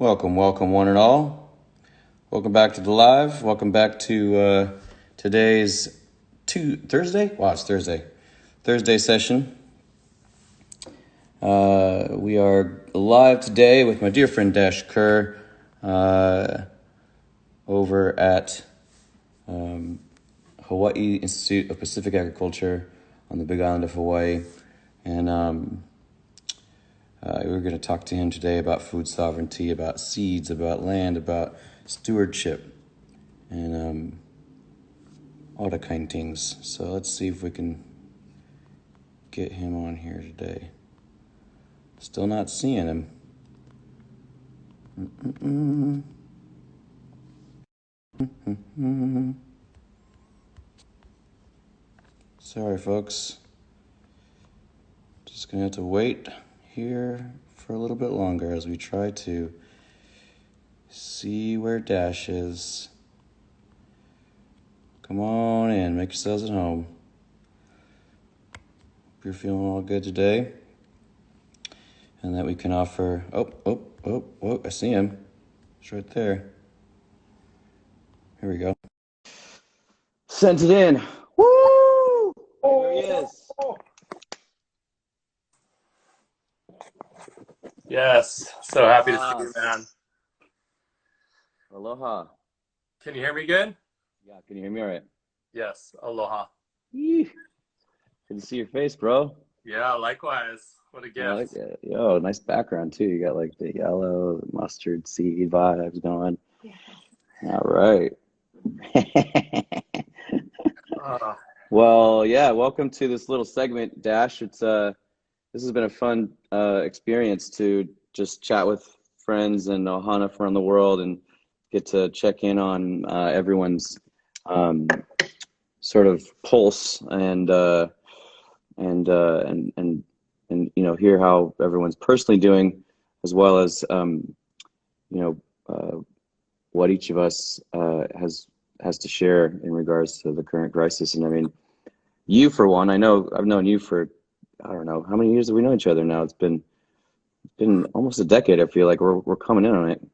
Welcome, welcome, one and all. Welcome back to the live. Welcome back to today's Thursday. Wow, it's Thursday. Thursday session. We are live today with my dear friend Dash Kuhr over at Hawaii Institute of Pacific Agriculture on the Big Island of Hawaii, and we're going to talk to him today about food sovereignty, about seeds, about land, about stewardship, and all the kind of things. So let's see if we can get him on here today. Still not seeing him. Sorry, folks. Just going to have to wait here for a little bit longer as we try to see where Dash is. Come on in, make yourselves at home. Hope you're feeling all good today, and that we can offer. Oh! I see him. It's right there. Here we go. Sent it in. Woo! There he is. Yes, so happy to see you, man. Aloha. Can you hear me good? Yeah, can you hear me all right? Yes, aloha. Good to see your face, bro. Yeah, likewise. What a gift. I like it. Yo, nice background too. You got like the yellow, the mustard seed vibes going. Yeah. All right. Well, yeah, welcome to this little segment, Dash. It's this has been a fun experience to just chat with friends and ohana from around the world and get to check in on everyone's sort of pulse and you know, hear how everyone's personally doing, as well as what each of us has to share in regards to the current crisis. And I mean, you for one, I know I've known you for, I don't know how many years have we known each other now. It's been almost a decade. I feel like we're coming in on it.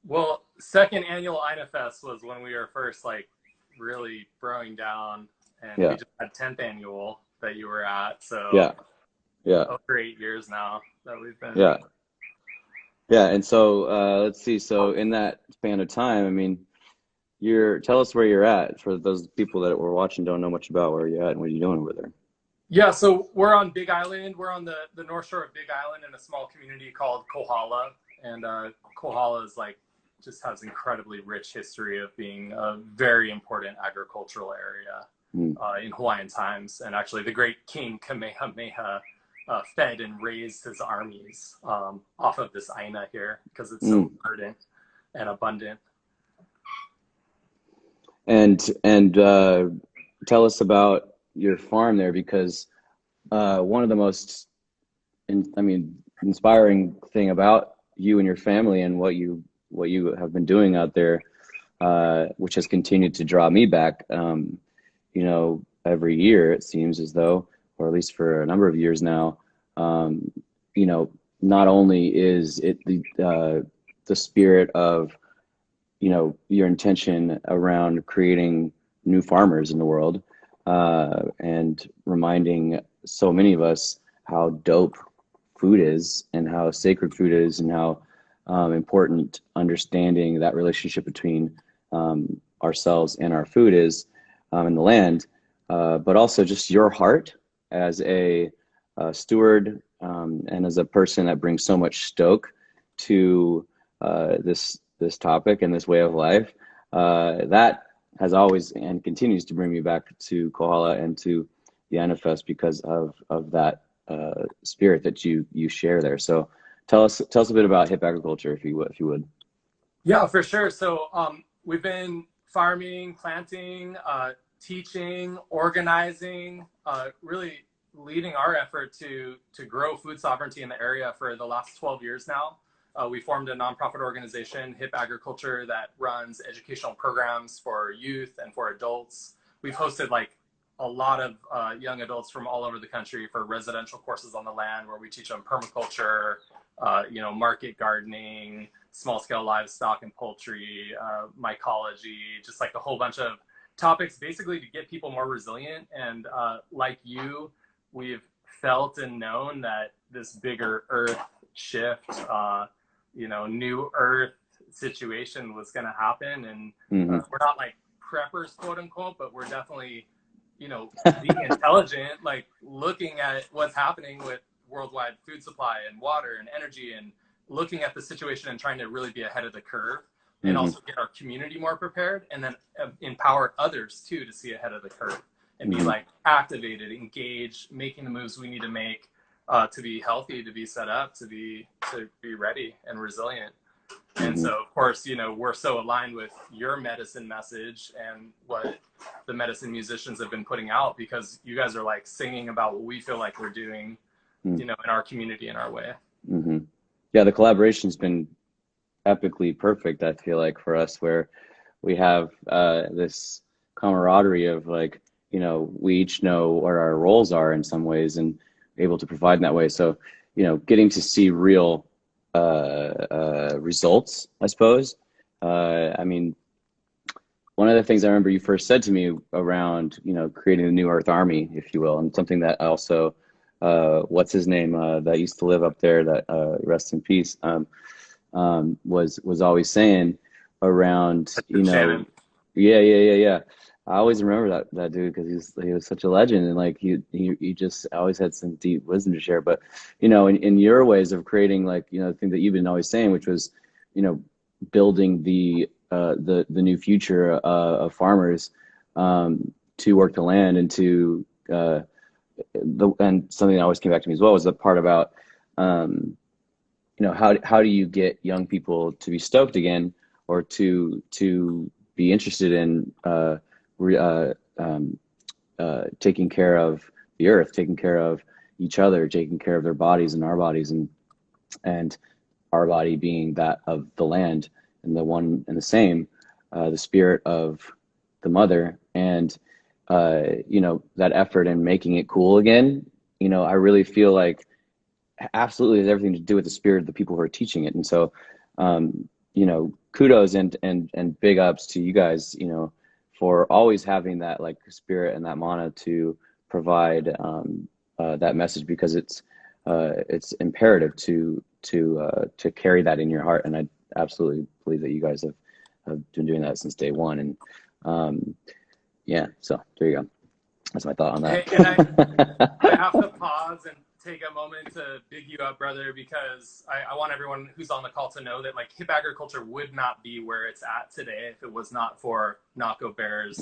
Well, second annual INAFest was when we were first like really throwing down, and we just had 10th annual that you were at. So yeah, over 8 years now that we've been. Yeah. And so let's see. So in that span of time, I mean, tell us where you're at for those people that were watching, don't know much about where you're at and what you're doing over there. Yeah, so we're on Big Island. We're on the north shore of Big Island in a small community called Kohala. And Kohala is like, just has incredibly rich history of being a very important agricultural area in Hawaiian times. And actually the great King Kamehameha fed and raised his armies off of this Aina here because it's so verdant and abundant. And tell us about your farm there, because one of the most inspiring thing about you and your family and what you have been doing out there, which has continued to draw me back, you know, every year it seems as though, or at least for a number of years now, you know, not only is it the spirit of, you know, your intention around creating new farmers in the world, and reminding so many of us how dope food is and how sacred food is and how important understanding that relationship between ourselves and our food is in the land, but also just your heart as a steward and as a person that brings so much stoke to this topic and this way of life, that has always and continues to bring me back to Kohala and to the INAFest because of that spirit that you share there. So tell us a bit about hip agriculture, if you would. Yeah, for sure. So we've been farming, planting, teaching, organizing, really leading our effort to grow food sovereignty in the area for the last 12 years now. We formed a nonprofit organization, Hip Agriculture, that runs educational programs for youth and for adults. We've hosted like a lot of young adults from all over the country for residential courses on the land where we teach them permaculture, you know, market gardening, small scale livestock and poultry, mycology, just like a whole bunch of topics basically to get people more resilient. And like you, we've felt and known that this bigger earth shift, new earth situation was going to happen. And we're not like preppers, quote unquote, but we're definitely, being intelligent, like looking at what's happening with worldwide food supply and water and energy, and looking at the situation and trying to really be ahead of the curve, and also get our community more prepared, and then empower others too to see ahead of the curve and be like activated, engaged, making the moves we need to make to be healthy, to be set up, to be ready and resilient. And so, of course, we're so aligned with your medicine message and what the medicine musicians have been putting out, because you guys are like singing about what we feel like we're doing, in our community, in our way. Yeah, the collaboration's been epically perfect, I feel like, for us, where we have this camaraderie of like, we each know what our roles are in some ways and able to provide in that way. So, getting to see real results, I suppose. I mean, one of the things I remember you first said to me around, creating the New Earth Army, if you will, and something that also, what's his name, that used to live up there, that rest in peace, was always saying around, Shannon. Yeah. I always remember that dude, because he was such a legend, and like he just always had some deep wisdom to share. But in your ways of creating, like, the thing that you've been always saying, which was building the new future of farmers, to work the land, and to and something that always came back to me as well was the part about how do you get young people to be stoked again, or to be interested in taking care of the earth, taking care of each other, taking care of their bodies and our bodies, and our body being that of the land, and the one and the same, the spirit of the mother, and that effort in making it cool again. I really feel like absolutely has everything to do with the spirit of the people who are teaching it. And so kudos and big ups to you guys, for always having that like spirit and that mana to provide that message, because it's imperative to carry that in your heart. And I absolutely believe that you guys have been doing that since day one. And yeah, so there you go. That's my thought on that. Hey, and I have to pause and take a moment to big you up, brother, because I want everyone who's on the call to know that like hip agriculture would not be where it's at today if it was not for Nahko Bear's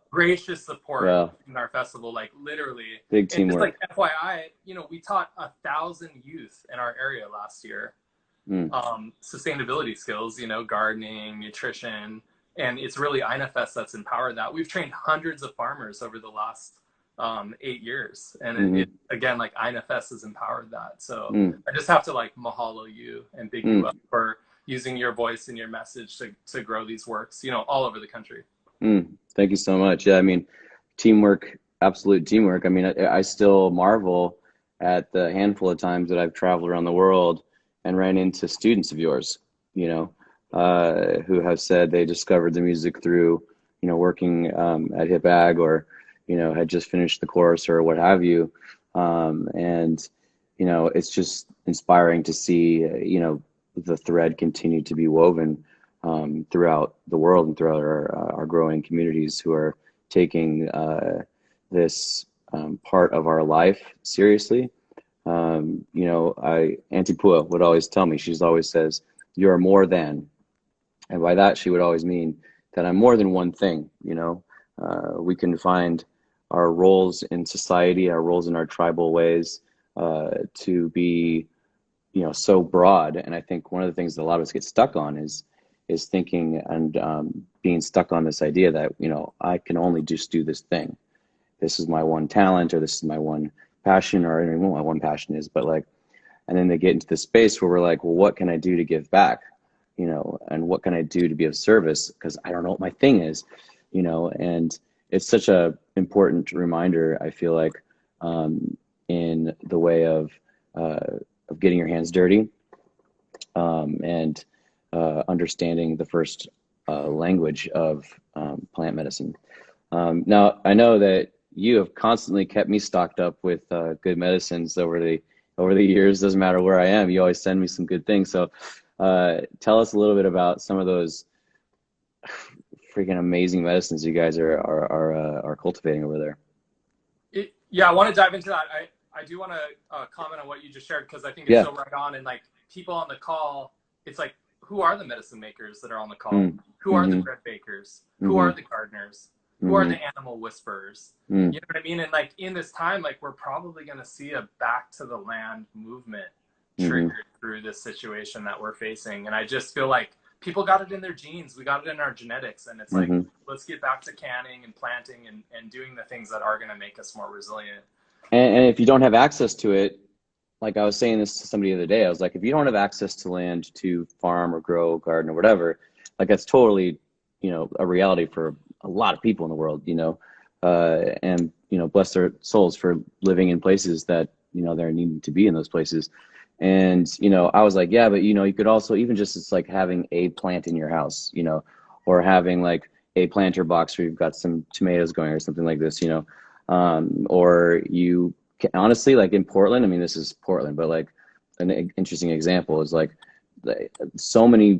gracious support in our festival. Like literally, big teamwork. And just like FYI, we taught 1,000 youth in our area last year, sustainability skills, gardening, nutrition. And it's really INFS that's empowered that. We've trained hundreds of farmers over the last 8 years. And it, again, like INFS has empowered that. So I just have to like mahalo you and big you up for using your voice and your message to grow these works, all over the country. Thank you so much. Yeah, I mean, teamwork, absolute teamwork. I mean, I still marvel at the handful of times that I've traveled around the world and ran into students of yours, who have said they discovered the music through, working at Hip Ag, or, had just finished the course or what have you. And, it's just inspiring to see, the thread continue to be woven throughout the world and throughout our growing communities who are taking this part of our life seriously. Auntie Pua would always tell me, she's always says, "You're more than." And by that, she would always mean that I'm more than one thing. We can find our roles in society, our roles in our tribal ways, to be, so broad. And I think one of the things that a lot of us get stuck on is thinking and being stuck on this idea that, I can only just do this thing. This is my one talent, or this is my one passion, or I don't even know what my one passion is, but like, and then they get into the space where we're like, well, what can I do to give back? And what can I do to be of service? Because I don't know what my thing is, and it's such a important reminder, I feel like, in the way of getting your hands dirty, and understanding the first language of plant medicine. Now, I know that you have constantly kept me stocked up with good medicines over the years. Doesn't matter where I am, you always send me some good things. So tell us a little bit about some of those freaking amazing medicines you guys are cultivating over there. Yeah, I want to dive into that. I do want to comment on what you just shared, because I think it's so right on. And like, people on the call, it's like, who are the medicine makers that are on the call? Who are the bread bakers? Who are the gardeners? Who are the animal whisperers? You know what I mean? And like, in this time, like, we're probably going to see a back to the land movement triggered through this situation that we're facing. And I just feel like people got it in their genes. We got it in our genetics. And it's like, let's get back to canning and planting and doing the things that are going to make us more resilient. And if you don't have access to it, like I was saying this to somebody the other day, I was like, if you don't have access to land to farm or grow, garden or whatever, like, that's totally, a reality for a lot of people in the world, and, bless their souls for living in places that, they're needing to be in those places. And, I was like, yeah, but, you could also, even just, it's like having a plant in your house, or having like a planter box where you've got some tomatoes going or something like this, or you can, honestly, like in Portland, I mean, this is Portland, but like an interesting example is like so many,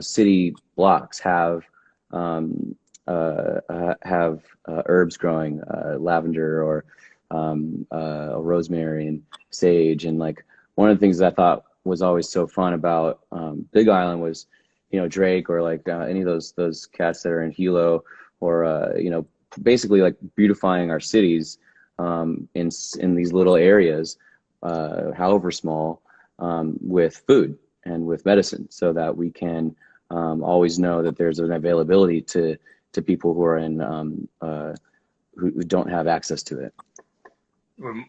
city blocks have herbs growing, lavender or rosemary and sage. And like, one of the things that I thought was always so fun about Big Island was, Drake, or like any of those cats that are in Hilo, or basically like beautifying our cities in these little areas, however small, with food and with medicine, so that we can always know that there's an availability to people who are in who don't have access to it.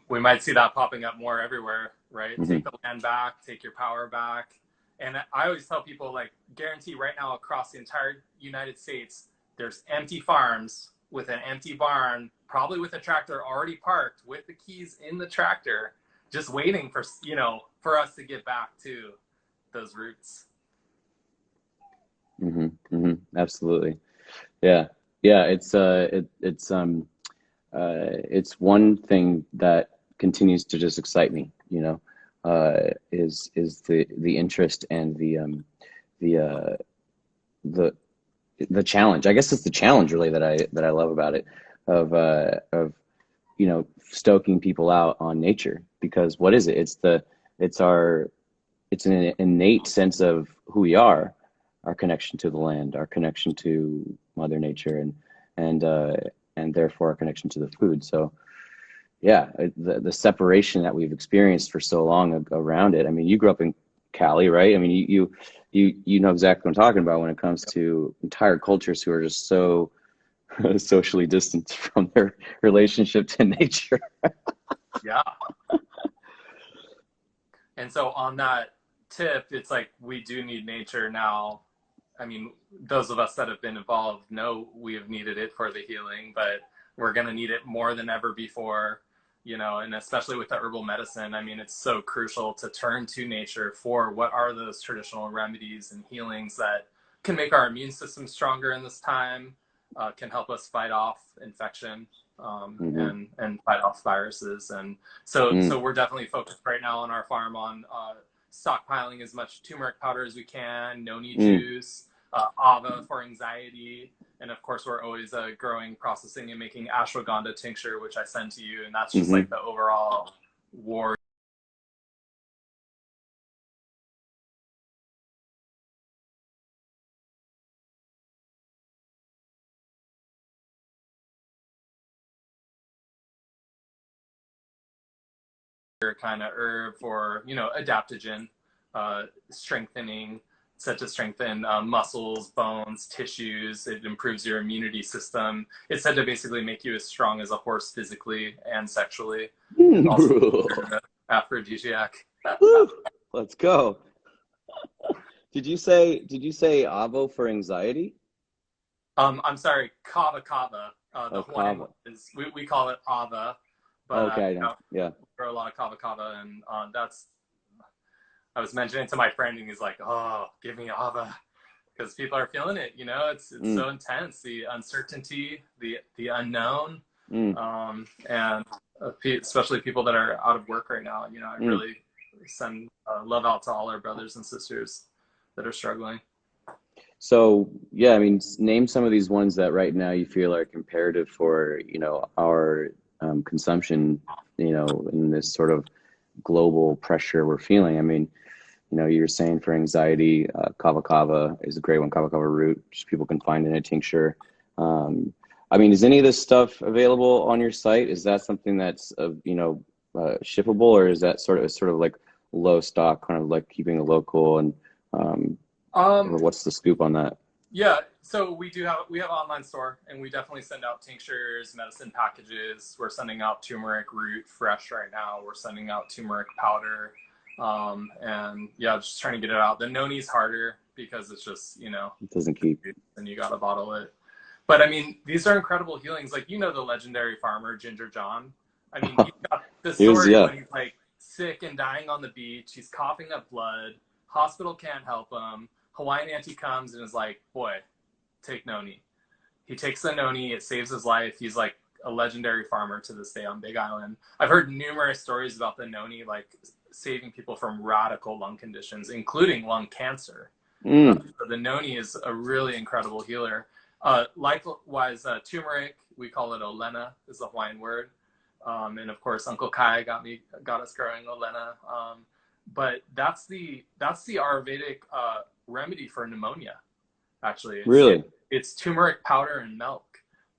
We might see that popping up more everywhere, right? Take the land back, take your power back. And I always tell people, like, guarantee right now across the entire United States, there's empty farms with an empty barn, probably with a tractor already parked with the keys in the tractor, just waiting for, for us to get back to those roots. Absolutely. Yeah. It's one thing that continues to just excite me, is the interest and the challenge. I guess it's the challenge really that I love about it, of stoking people out on nature, because what is it? It's an innate sense of who we are, our connection to the land, our connection to Mother Nature, and therefore our connection to the food. So yeah, the separation that we've experienced for so long around it. I mean, you grew up in Cali, right? I mean, you know exactly what I'm talking about when it comes to entire cultures who are just so socially distanced from their relationship to nature. Yeah. And so on that tip, it's like, we do need nature now. I mean, those of us that have been involved know we have needed it for the healing, but we're going to need it more than ever before, and especially with the herbal medicine. I mean, it's so crucial to turn to nature for what are those traditional remedies and healings that can make our immune system stronger in this time, can help us fight off infection, and fight off viruses. And so we're definitely focused right now on our farm on stockpiling as much turmeric powder as we can, noni juice, ava for anxiety, and of course we're always growing, processing, and making ashwagandha tincture, which I send to you, and that's just like the overall war kind of herb for, adaptogen, strengthening, set to strengthen muscles, bones, tissues. It improves your immunity system. It's said to basically make you as strong as a horse physically and sexually. And also aphrodisiac. Let's go. Did you say avo for anxiety? I'm sorry, kava kava. The horny one is, we call it ava, but okay, yeah, we grow a lot of kava kava, and that's, I was mentioning to my friend, and he's like, "Oh, give me Ava," because people are feeling it. You know, it's so intense, the uncertainty, the unknown, and especially people that are out of work right now. You know, I really send love out to all our brothers and sisters that are struggling. So yeah, I mean, name some of these ones that right now you feel are comparative for, you know, our consumption, you know, in this sort of global pressure we're feeling. I mean, you know, you're saying for anxiety, kava kava is a great one, kava kava root, which people can find in a tincture. I mean, is any of this stuff available on your site? Is that something that's, you know, shippable, or is that sort of like low stock, kind of like keeping it local? And what's the scoop on that? Yeah, so we have an online store, and we definitely send out tinctures, medicine packages. We're sending out turmeric root fresh right now. We're sending out turmeric powder, and yeah, just trying to get it out. The noni's harder because it's just, you know, it doesn't keep, and you gotta bottle it. But I mean, these are incredible healings. Like, you know, the legendary farmer Ginger John. I mean, he's got the story when he's like sick and dying on the beach. He's coughing up blood. Hospital can't help him. Hawaiian auntie comes and is like, "Boy, take noni." He takes the noni. It saves his life. He's like a legendary farmer to this day on Big Island. I've heard numerous stories about the noni, like saving people from radical lung conditions, including lung cancer. So the noni is a really incredible healer. Likewise, turmeric, we call it olena, is the Hawaiian word. And of course, Uncle Kai got us growing olena. But that's the Ayurvedic remedy for pneumonia. Actually, it's turmeric powder and milk.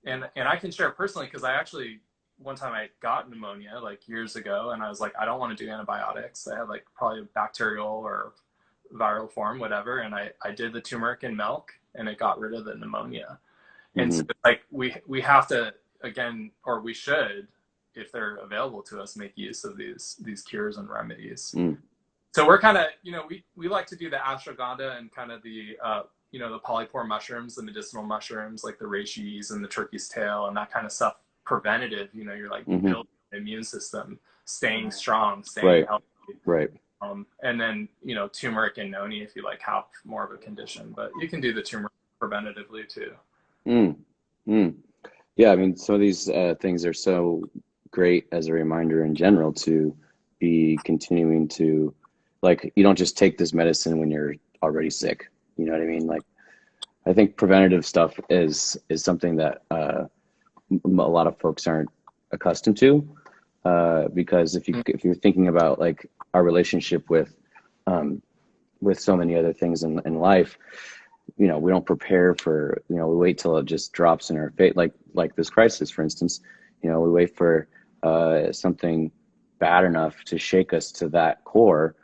And I can share personally, because I actually, one time I got pneumonia like years ago, and I was like, I don't want to do antibiotics. I had like probably bacterial or viral form, whatever. And I did the turmeric and milk, and it got rid of the pneumonia. And so like we have to, again, or we should, if they're available to us, make use of these cures and remedies. So we're kind of, you know, we like to do the ashwagandha and kind of the you know, the polypore mushrooms, the medicinal mushrooms like the reishis and the turkey's tail and that kind of stuff, preventative. You know, you're like building the immune system, staying strong, staying healthy. Right. And then, you know, turmeric and noni if you like have more of a condition, but you can do the turmeric preventatively too. Yeah, I mean, some of these things are so great as a reminder in general to be continuing to, like, you don't just take this medicine when you're already sick. You know what I mean? Like, I think preventative stuff is something that a lot of folks aren't accustomed to, because if you're thinking about like our relationship with so many other things in life, you know, we don't prepare for, you know, we wait till it just drops in our face, like this crisis, for instance. You know, we wait for something bad enough to shake us to that core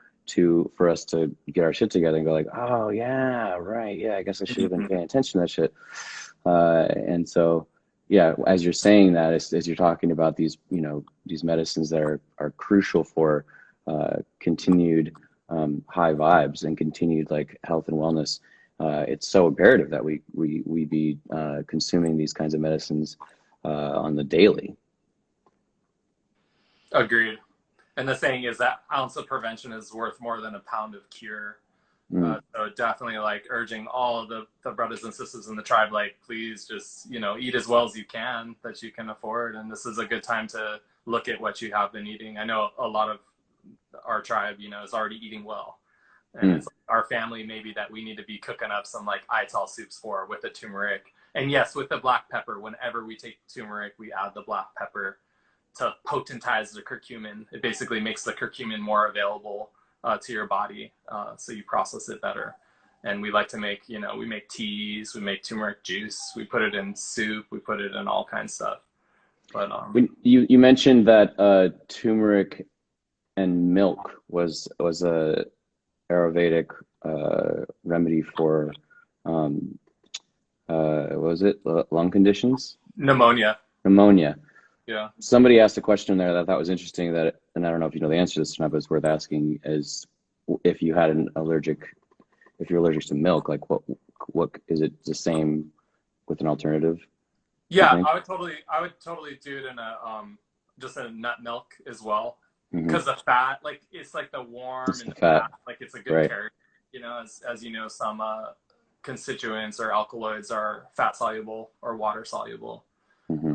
for us to get our shit together and go like, oh yeah, right, yeah, I guess I should have been paying attention to that shit. And so, yeah, as you're saying that, as you're talking about these, you know, these medicines that are crucial for continued high vibes and continued like health and wellness, it's so imperative that we be consuming these kinds of medicines on the daily. Agreed. And the saying is that ounce of prevention is worth more than a pound of cure. So definitely like urging all of the brothers and sisters in the tribe, like, please just, you know, eat as well as you can that you can afford. And this is a good time to look at what you have been eating. I know a lot of our tribe, you know, is already eating well. And it's our family maybe that we need to be cooking up some like ital soups for with the turmeric. And yes, with the black pepper, whenever we take turmeric, we add the black pepper to potentize the curcumin. It basically makes the curcumin more available to your body, so you process it better. And we like to make, you know, we make teas, we make turmeric juice, we put it in soup, we put it in all kinds of stuff. But when you mentioned that turmeric and milk was a Ayurvedic remedy for what was it, lung conditions? Pneumonia. Yeah. Somebody asked a question there that I thought was interesting, that, and I don't know if you know the answer to this or not, but it's worth asking, is if you had if you're allergic to milk, like what is it the same with an alternative? Yeah, I would totally do it in just a nut milk as well. because the fat, like it's like the warm It's and the the fat, fat, like it's a good right? carrier. You know, as you know, some constituents or alkaloids are fat soluble or water soluble. Mm-hmm.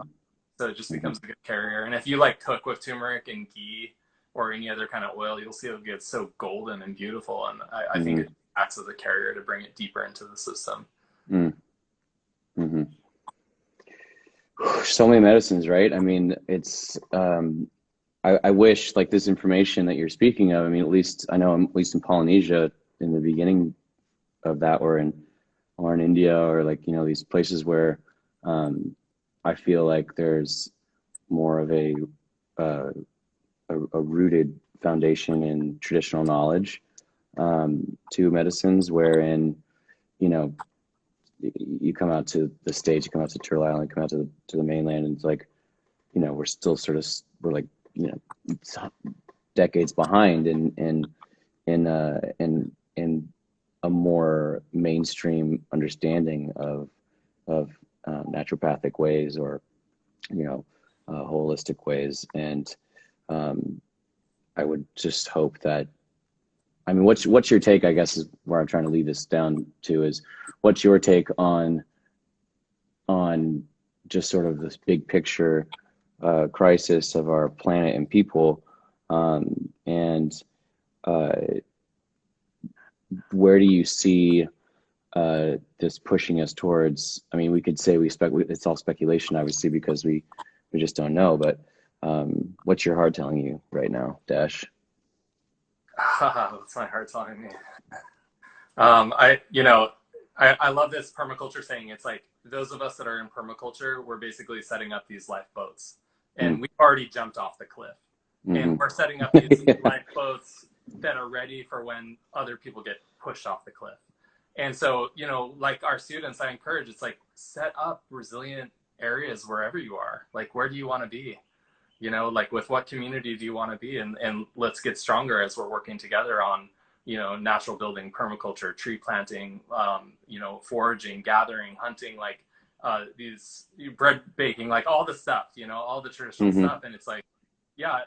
So it just Mm-hmm. becomes a good carrier. And if you like cook with turmeric and ghee or any other kind of oil, you'll see it gets so golden and beautiful. And I think Mm-hmm. it acts as a carrier to bring it deeper into the system. Mm-hmm. So many medicines, right? I mean, it's I wish like this information that you're speaking of. I mean, at least I know, at least in Polynesia, in the beginning of that, or in India, or like, you know, these places where I feel like there's more of uh, a rooted foundation in traditional knowledge to medicines, wherein, you know, you come out to the States, you come out to Turtle Island, you come out to the mainland, and it's like, you know, we're still sort of, we're like, you know, decades behind in a more mainstream understanding of naturopathic ways, or, you know, holistic ways. And um, I would just hope that, I mean, what's your take, I guess, is where I'm trying to lead this down to, is what's your take on just sort of this big picture crisis of our planet and people, and uh, where do you see this pushing us towards? I mean, we could say it's all speculation, obviously, because we just don't know. But what's your heart telling you right now, Dash? That's my heart telling me. I love this permaculture saying. It's like those of us that are in permaculture, we're basically setting up these lifeboats, and Mm, we've already jumped off the cliff, and mm-hmm. we're setting up these lifeboats that are ready for when other people get pushed off the cliff. And so, you know, like our students, I encourage, it's like set up resilient areas wherever you are. Like, where do you want to be? You know, like with what community do you want to be? And let's get stronger as we're working together on, you know, natural building, permaculture, tree planting, you know, foraging, gathering, hunting, like these bread baking, like all the stuff, you know, all the traditional Mm-hmm. stuff. And it's like, yeah,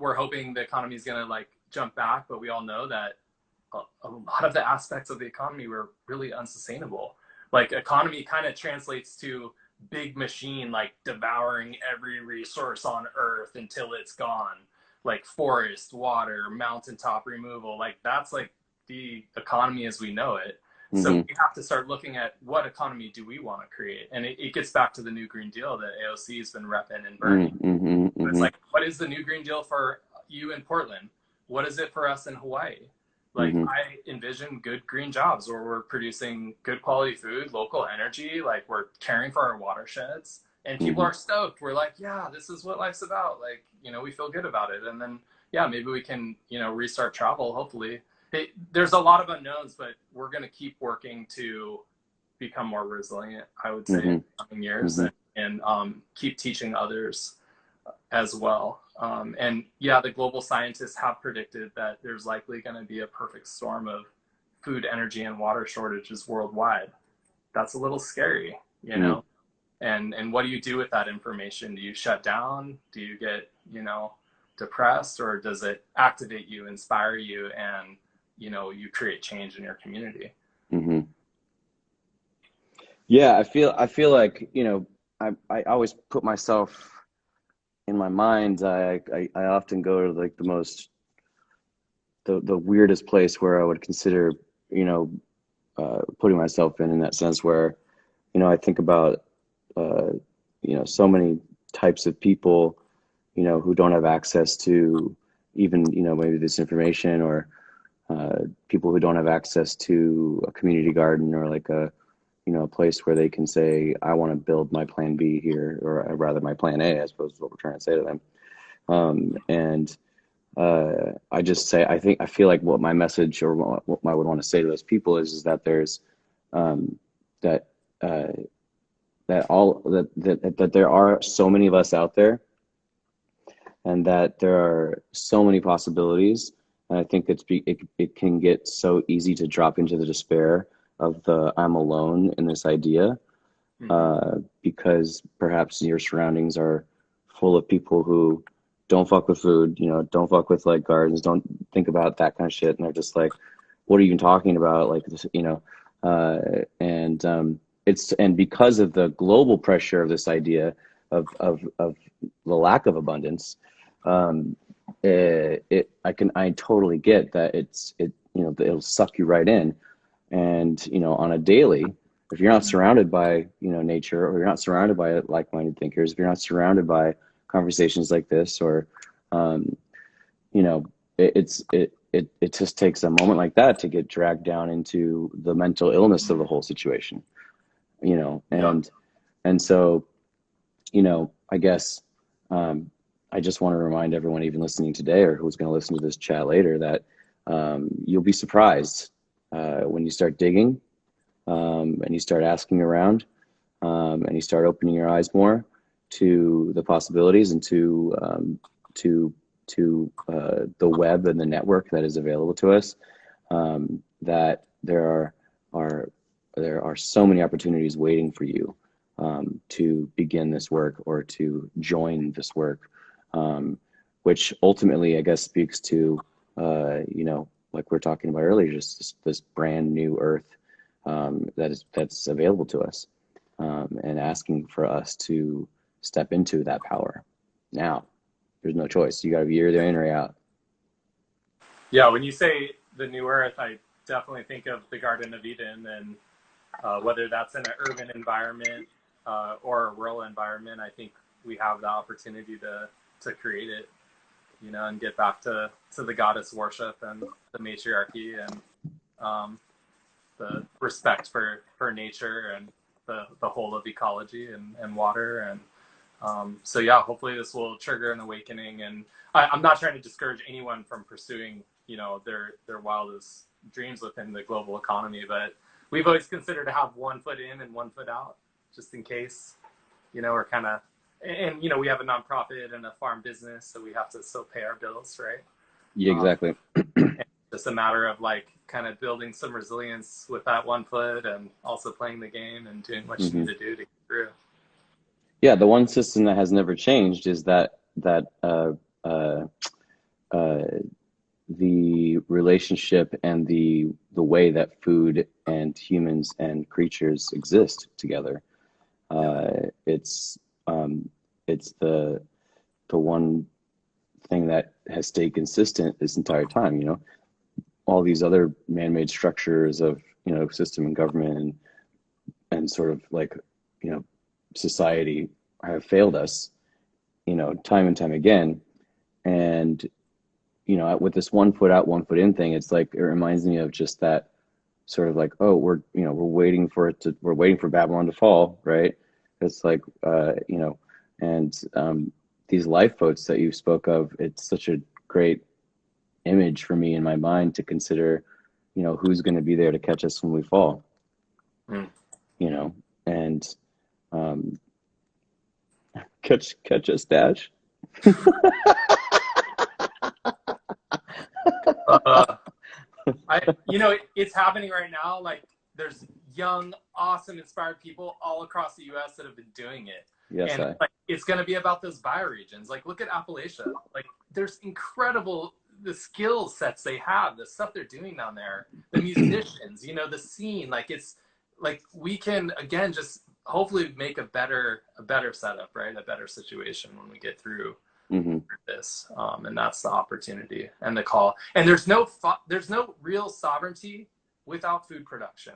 we're hoping the economy is going to like jump back, but we all know that a lot of the aspects of the economy were really unsustainable. Like economy kind of translates to big machine, like devouring every resource on earth until it's gone, like forest, water, mountaintop removal. Like that's like the economy as we know it. So Mm-hmm. we have to start looking at what economy do we want to create. And it gets back to the new Green Deal that AOC has been repping and burning. Mm-hmm. It's Mm-hmm. like, what is the new Green Deal for you in Portland? What is it for us in Hawaii? Like, Mm-hmm. I envision good green jobs where we're producing good quality food, local energy, like we're caring for our watersheds, and people Mm-hmm. are stoked. We're like, yeah, this is what life's about. Like, you know, we feel good about it. And then, yeah, maybe we can, you know, restart travel, hopefully. There's a lot of unknowns, but we're going to keep working to become more resilient, I would say, in Mm-hmm. the coming years, Mm-hmm. and keep teaching others as well. And yeah, the global scientists have predicted that there's likely going to be a perfect storm of food, energy, and water shortages worldwide. That's a little scary, you Mm-hmm. know? And what do you do with that information? Do you shut down? Do you get, you know, depressed, or does it activate you, inspire you, and, you know, you create change in your community? Mm-hmm. Yeah, I feel like, you know, I always put myself in my mind. I often go to like the weirdest place where I would consider, you know, putting myself in that sense, where, you know, I think about, uh, you know, so many types of people, you know, who don't have access to even, you know, maybe this information, or people who don't have access to a community garden, or like a, you know, a place where they can say, I want to build my plan B here, or rather my plan A, I suppose is what we're trying to say to them. And I just say, I feel like what my message, or what I would want to say to those people is that there's um, that uh, that there are so many of us out there, and that there are so many possibilities. And I think it can get so easy to drop into the despair of the I'm alone in this idea, Mm-hmm. because perhaps your surroundings are full of people who don't fuck with food, you know, don't fuck with like gardens, don't think about that kind of shit. And they're just like, what are you even talking about? Like this, you know, and and because of the global pressure of this idea of the lack of abundance, um, I totally get that you know, it'll suck you right in. And, you know, on a daily, if you're not surrounded by, you know, nature, or you're not surrounded by like-minded thinkers, if you're not surrounded by conversations like this, or, um, you know, it just takes a moment like that to get dragged down into the mental illness of the whole situation, you know, Yeah. and so, you know, I guess, I just want to remind everyone, even listening today, or who's going to listen to this chat later, that you'll be surprised when you start digging, and you start asking around, and you start opening your eyes more to the possibilities, and to the web and the network that is available to us. That there are so many opportunities waiting for you to begin this work, or to join this work, which ultimately, I guess, speaks to you know, like we are talking about earlier, just this brand new earth that's available to us, and asking for us to step into that power now. There's no choice. You got to be either in or out. Yeah, when you say the new earth, I definitely think of the Garden of Eden, and whether that's in an urban environment or a rural environment, I think we have the opportunity to create it, you know, and get back to the goddess worship and the matriarchy, and the respect for nature and the whole of ecology and water. And so yeah, hopefully this will trigger an awakening. And I'm not trying to discourage anyone from pursuing, you know, their wildest dreams within the global economy, but we've always considered to have one foot in and one foot out, just in case, you know, we're kind of, and you know, we have a nonprofit and a farm business, so we have to still pay our bills, right? Yeah, exactly. Just a matter of like kind of building some resilience with that one foot, and also playing the game and doing what you Mm-hmm. need to do to get through. Yeah, the one system that has never changed is that uh, uh, the relationship and the way that food and humans and creatures exist together. It's it's the one thing that has stayed consistent this entire time. You know, all these other man-made structures of, you know, system and government and sort of like, you know, society have failed us, you know, time and time again. And, you know, with this one foot out, one foot in thing, it's like, it reminds me of just that sort of like, oh, you know, we're waiting for Babylon to fall, right? It's like, you know, and these lifeboats that you spoke of, it's such a great image for me in my mind to consider, you know, who's going to be there to catch us when we fall, you know, and um, catch us, Dash. uh, you know, it's happening right now. Like, there's young, awesome, inspired people all across the U.S. that have been doing it. Yes, And like, it's going to be about those bioregions. Like, look at Appalachia. Like, there's incredible, the skill sets they have, the stuff they're doing down there, the musicians, you know, the scene. Like, it's like, we can, again, just hopefully make a better setup, right? A better situation when we get through mm-hmm. this. And that's the opportunity and the call. And there's no real sovereignty without food production.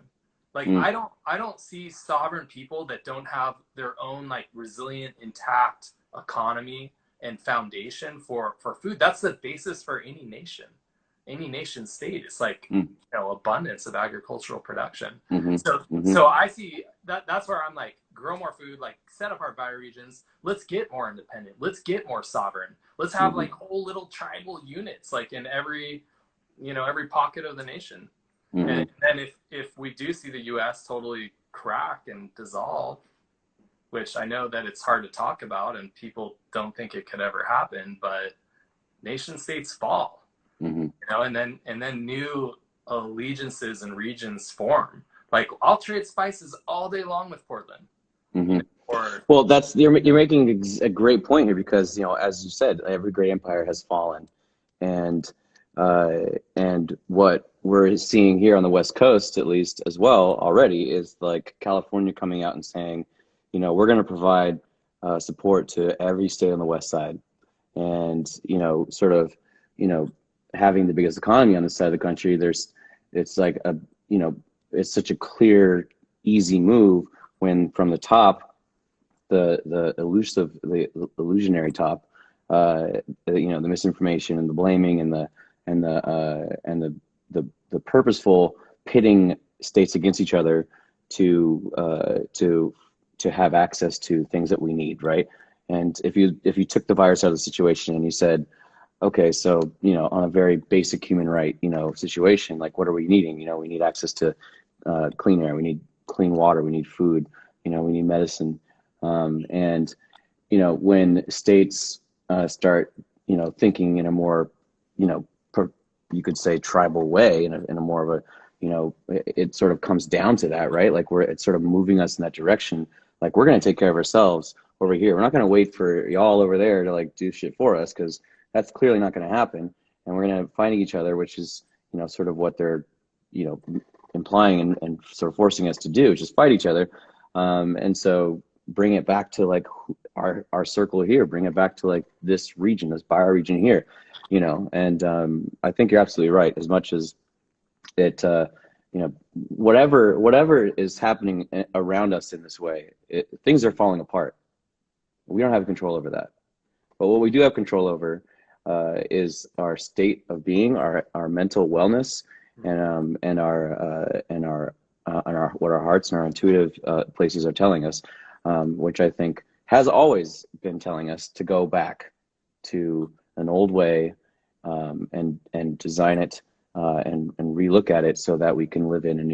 Like, I don't see sovereign people that don't have their own like resilient, intact economy and foundation for food. That's the basis for any nation state. It's like, you know, abundance of agricultural production. Mm-hmm. So Mm-hmm. so I see that's where I'm like, grow more food, like set up our bioregions. Let's get more independent. Let's get more sovereign. Let's have like whole little tribal units, like in every, you know, every pocket of the nation. And then if we do see the U.S. totally crack and dissolve, which I know that it's hard to talk about and people don't think it could ever happen, but nation states fall, you know, and then new allegiances and regions form. Like, I'll trade spices all day long with Portland. You know, Or Well, you're making a great point here because, you know, as you said, every great empire has fallen, and uh, and what we're seeing here on the West Coast, at least as well already, is like California coming out and saying, you know, we're going to provide support to every state on the West Side, and you know, sort of, you know, having the biggest economy on this side of the country. It's like a, you know, it's such a clear, easy move when from the top the illusionary top, you know, the misinformation and the blaming and the purposeful pitting states against each other to have access to things that we need, right? And if you took the virus out of the situation and you said, okay, so, you know, on a very basic human right, you know, situation, like what are we needing? You know, we need access to clean air, we need clean water, we need food, you know, we need medicine. And, you know, when states start, you know, thinking in a more, you know, you could say tribal way, in a more of a, you know, it sort of comes down to that, right? Like it's sort of moving us in that direction. Like we're going to take care of ourselves over here. We're not going to wait for y'all over there to like do shit for us, because that's clearly not going to happen. And we're going to fight each other, which is, you know, sort of what they're, you know, implying and sort of forcing us to do, just fight each other. And so bring it back to like our circle here, bring it back to like this region, this bioregion here, you know. And I think you're absolutely right. As much as it, you know, whatever is happening around us in this way, things are falling apart. We don't have control over that. But what we do have control over is our state of being, our mental wellness, and our what our hearts and our intuitive places are telling us, which I think has always been telling us to go back to an old way, and design it and relook at it so that we can live in a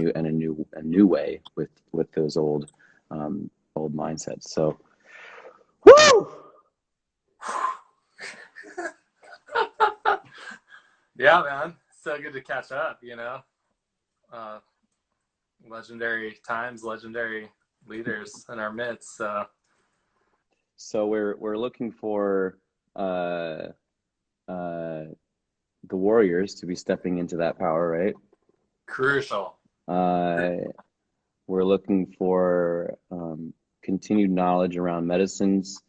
new way with those old mindsets. So, woo! yeah, man, so good to catch up, you know. Legendary times, legendary leaders in our midst. So we're looking for the warriors to be stepping into that power, right? Crucial. We're looking for continued knowledge around medicines,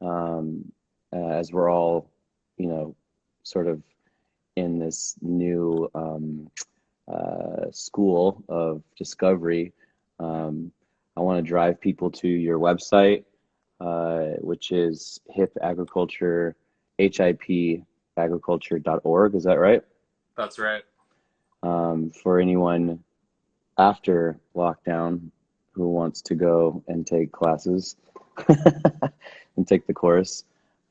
as we're all, you know, sort of in this new school of discovery. I want to drive people to your website, which is Hip Agriculture, hipagriculture.org. Is that right? That's right. For anyone after lockdown who wants to go and take classes and take the course,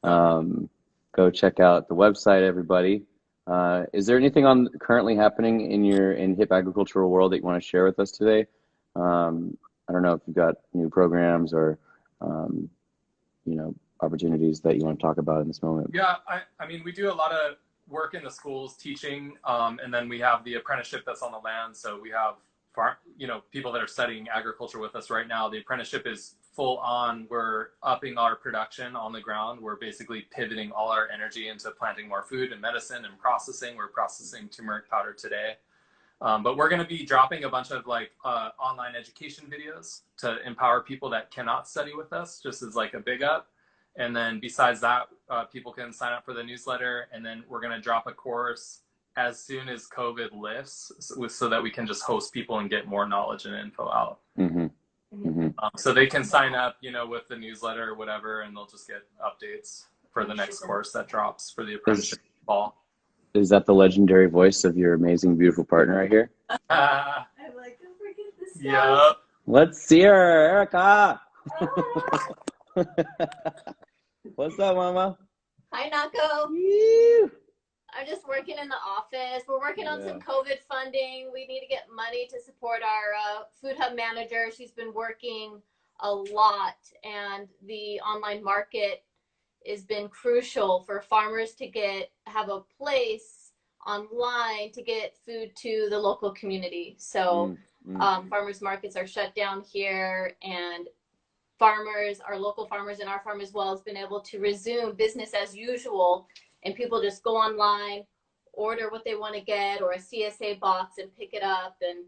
go check out the website, everybody. Is there anything currently happening in hip agricultural world that you want to share with us today? I don't know if you've got new programs or you know, opportunities that you want to talk about in this moment. Yeah, I mean, we do a lot of work in the schools teaching, and then we have the apprenticeship that's on the land. So we have you know, people that are studying agriculture with us right now. The apprenticeship is full on. We're upping our production on the ground. We're basically pivoting all our energy into planting more food and medicine and processing. We're processing turmeric powder today. But we're going to be dropping a bunch of like online education videos to empower people that cannot study with us, just as like a big up. And then besides that, people can sign up for the newsletter, and then we're going to drop a course as soon as COVID lifts, so that we can just host people and get more knowledge and info out. Mm-hmm. Mm-hmm. So they can sign up, you know, with the newsletter or whatever, and they'll just get updates for the next course that drops for the apprenticeship fall. Is that the legendary voice of your amazing, beautiful partner right here? I'm like, don't forget this. Yeah. Let's see her, Erica. What's up, Mama? Hi, Nahko. Woo. I'm just working in the office. We're working on some COVID funding. We need to get money to support our food hub manager. She's been working a lot, and the online market has been crucial for farmers to have a place online to get food to the local community. So farmers markets are shut down here, and farmers, our local farmers and our farm as well, has been able to resume business as usual, and people just go online, order what they want to get or a CSA box and pick it up. And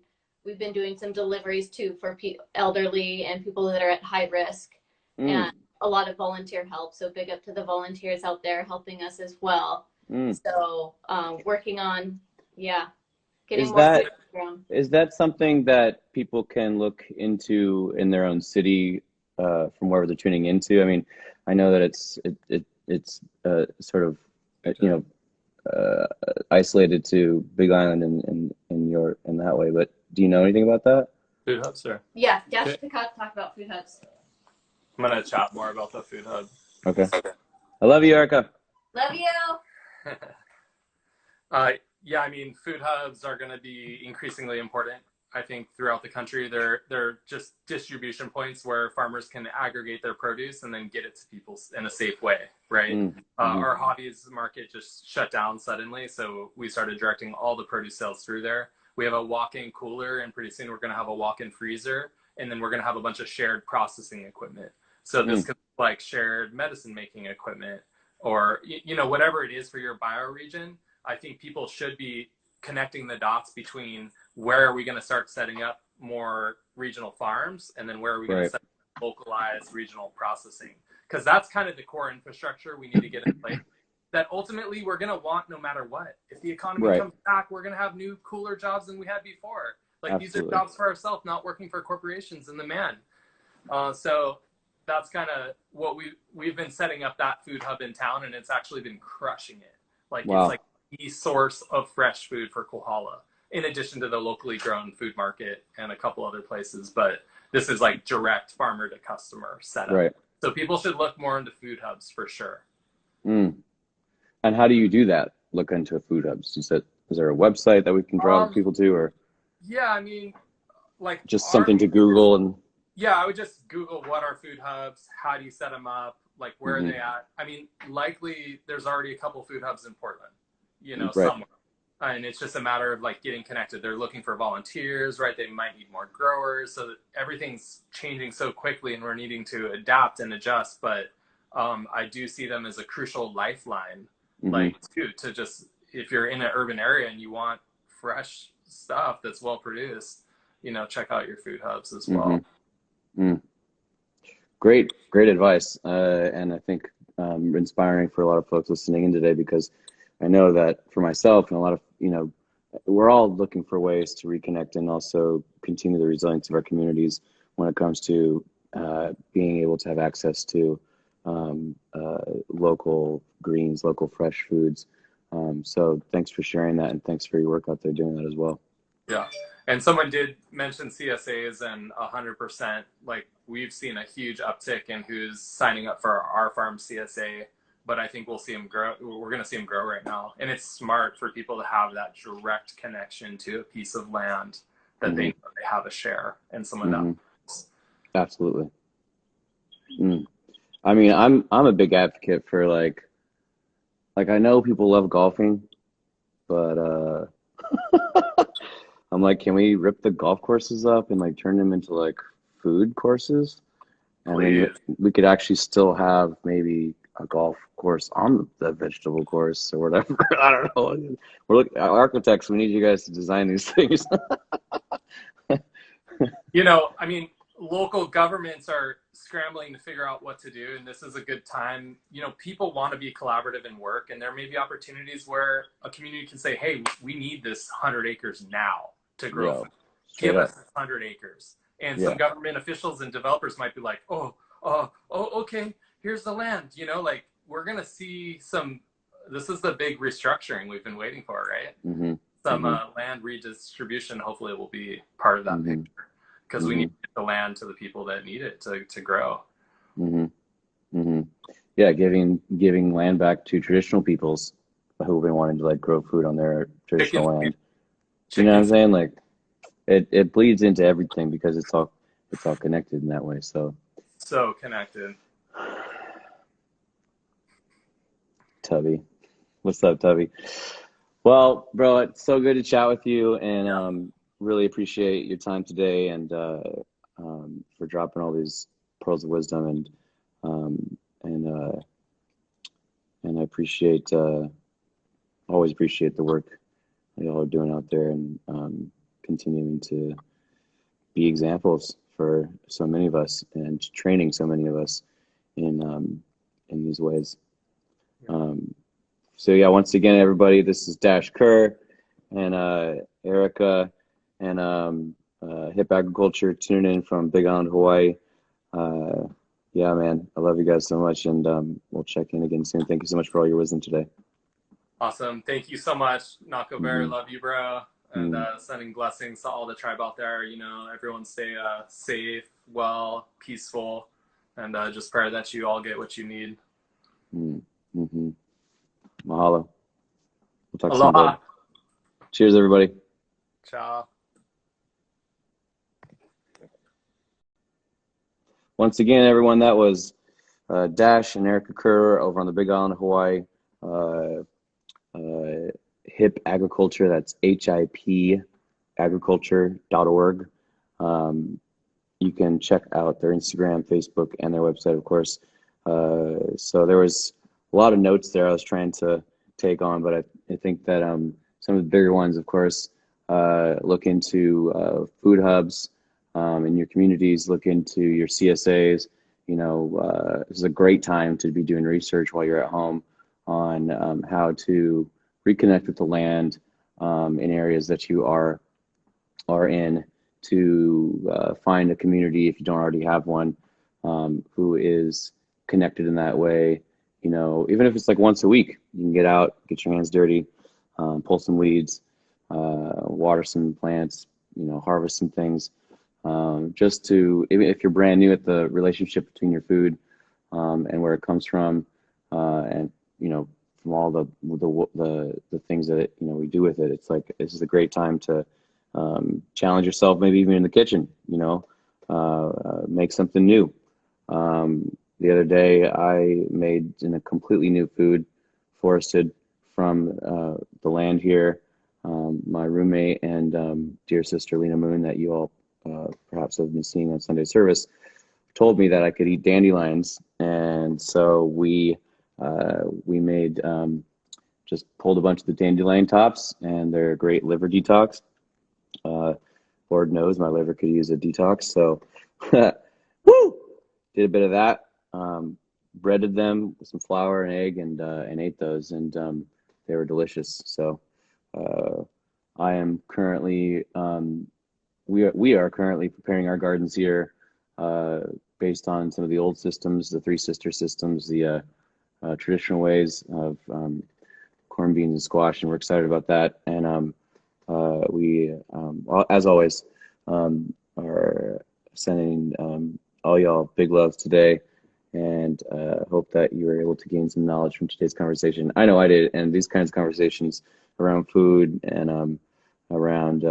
we've been doing some deliveries too for elderly and people that are at high risk, and a lot of volunteer help. So big up to the volunteers out there helping us as well. So working on, getting more food grown. Is that something that people can look into in their own city from wherever they're tuning into? I mean, I know that it's sort of, you know, isolated to Big Island in that way, but do you know anything about that? Food hubs, sir. Yeah, Dash to talk about food hubs. I'm gonna chat more about the food hub. Okay. I love you, Erica. Love you. Yeah, I mean, food hubs are going to be increasingly important, I think, throughout the country. They're just distribution points where farmers can aggregate their produce and then get it to people in a safe way, right? Our hobbies market just shut down suddenly, so we started directing all the produce sales through there. We have a walk-in cooler, and pretty soon we're going to have a walk-in freezer, and then we're going to have a bunch of shared processing equipment. So this could be like shared medicine-making equipment, or, you know, whatever it is for your bioregion. I think people should be connecting the dots between where are we going to start setting up more regional farms, and then where are we going to set up localized regional processing? Because that's kind of the core infrastructure we need to get in place that ultimately we're going to want no matter what. If the economy comes back, we're going to have new, cooler jobs than we had before. Like these are jobs for ourselves, not working for corporations and the man. So that's kind of what we've been setting up that food hub in town, and it's actually been crushing it. Like it's like the source of fresh food for Kohala, in addition to the locally grown food market and a couple other places. But this is like direct farmer to customer setup. So people should look more into food hubs for sure. And how do you do that? Look into food hubs? Is there a website that we can draw people to, or? Yeah, I mean, like just something to Google and. Yeah, I would just Google what are food hubs, how do you set them up, like where are they at? I mean, likely there's already a couple food hubs in Portland, you know, somewhere. And it's just a matter of like getting connected. They're looking for volunteers, right? They might need more growers. So that everything's changing so quickly and we're needing to adapt and adjust. But I do see them as a crucial lifeline, like to just, if you're in an urban area and you want fresh stuff that's well produced, you know, check out your food hubs as well. Great advice, and I think inspiring for a lot of folks listening in today, because I know that for myself and a lot of, you know, we're all looking for ways to reconnect and also continue the resilience of our communities when it comes to being able to have access to local greens, local fresh foods. So thanks for sharing that, and thanks for your work out there doing that as well. Yeah. And someone did mention CSAs, and 100%, like we've seen a huge uptick in who's signing up for our farm CSA, but I think we'll see them grow. We're going to see them grow right now. And it's smart for people to have that direct connection to a piece of land that they know they have a share and someone that. Absolutely. I mean, I'm a big advocate for like I know people love golfing, but I'm like, can we rip the golf courses up and like turn them into like food courses? And then we could actually still have maybe a golf course on the vegetable course or whatever. I don't know. We're architects. We need you guys to design these things. You know, I mean, local governments are scrambling to figure out what to do, and this is a good time. You know, people want to be collaborative and work, and there may be opportunities where a community can say, hey, we need this 100 acres now to grow food. Give us 100 acres. And some government officials and developers might be like, okay, here's the land. You know, like we're going to see this is the big restructuring we've been waiting for, right? Some land redistribution hopefully will be part of that picture, because we need to get the land to the people that need it to grow. Yeah, giving land back to traditional peoples who've been wanting to like grow food on their traditional land. You know what I'm saying? Like it bleeds into everything because it's all connected in that way. So connected. Tubby, what's up, Tubby? Well, bro, it's so good to chat with you, and really appreciate your time today, and for dropping all these pearls of wisdom, um, and I appreciate always appreciate the work that y'all are doing out there, and continuing to be examples for so many of us and training so many of us in these ways. So yeah, once again, everybody, this is Dash Kuhr and Erica and Hip Agriculture tuning in from Big Island, Hawaii. Yeah, man, I love you guys so much, and we'll check in again soon. Thank you so much for all your wisdom today. Awesome. Thank you so much, Nahko Bear. Love you, bro. And sending blessings to all the tribe out there. You know, everyone stay safe, well, peaceful, and just pray that you all get what you need. Mahalo. We'll talk Aloha. soon, bud. Cheers, everybody. Ciao. Once again, everyone, that was Dash and Erica Kuhr over on the Big Island of Hawaii. Hip Agriculture, that's HIP agriculture.org. You can check out their Instagram, Facebook, and their website, of course. So there was a lot of notes there I was trying to take on, but I think that some of the bigger ones, of course, look into food hubs in your communities, look into your CSAs. You know, this is a great time to be doing research while you're at home on how to reconnect with the land in areas that you are in, to find a community, if you don't already have one, who is connected in that way. You know, even if it's like once a week, you can get out, get your hands dirty, pull some weeds, water some plants, you know, harvest some things, just to, even if you're brand new at the relationship between your food and where it comes from, and, you know, from all the things that you know we do with it. It's like, this is a great time to challenge yourself, maybe even in the kitchen, you know, make something new. The other day I made a completely new food, forested from the land here. My roommate and dear sister Lena Moon, that you all perhaps have been seeing on Sunday service, told me that I could eat dandelions, and so we made just pulled a bunch of the dandelion tops, and they're a great liver detox. Lord knows my liver could use a detox, so woo! Did a bit of that. Breaded them with some flour and egg, and ate those, and they were delicious. So I am currently we are currently preparing our gardens here based on some of the old systems, the Three Sister systems, the traditional ways of corn, beans, and squash, and we're excited about that. And we, as always, are sending all y'all big love today, and hope that you were able to gain some knowledge from today's conversation. I know I did, and these kinds of conversations around food and around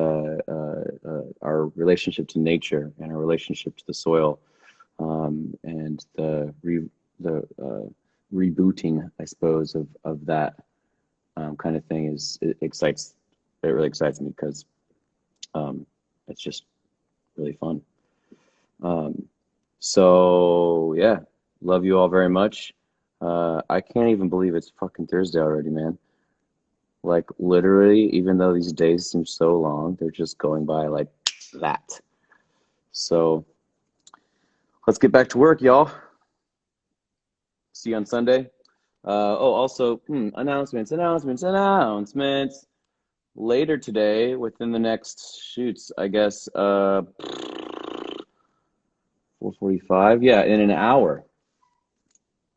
our relationship to nature and our relationship to the soil, and the rebooting, I suppose, of that kind of thing it really excites me, because it's just really fun. So yeah, love you all very much. I can't even believe it's fucking Thursday already, man. Like, literally, even though these days seem so long, they're just going by like that. So let's get back to work, y'all. See you on Sunday. Also, announcements. Later today, within the next, I guess, 4:45. Yeah, in an hour.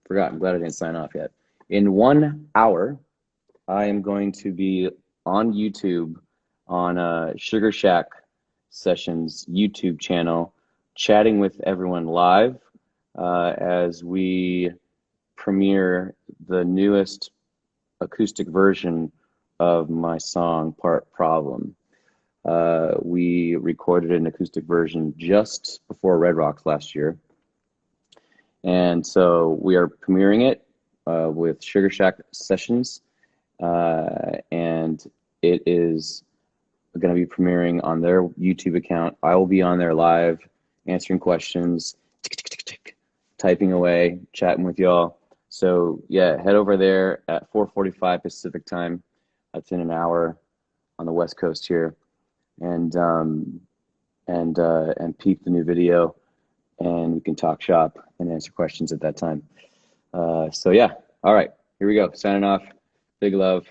Forgot. I'm glad I didn't sign off yet. In 1 hour, I am going to be on YouTube on Sugar Shack Sessions YouTube channel, chatting with everyone live as we premiere the newest acoustic version of my song Part Problem. We recorded an acoustic version just before Red Rocks last year, and so we are premiering it with Sugar Shack Sessions, and it is going to be premiering on their YouTube account. I will be on there live answering questions, typing away, chatting with y'all. So yeah, head over there at 4:45 Pacific time. That's in an hour on the West Coast here, and peep the new video, and we can talk shop and answer questions at that time. So yeah, all right, here we go. Signing off. Big love.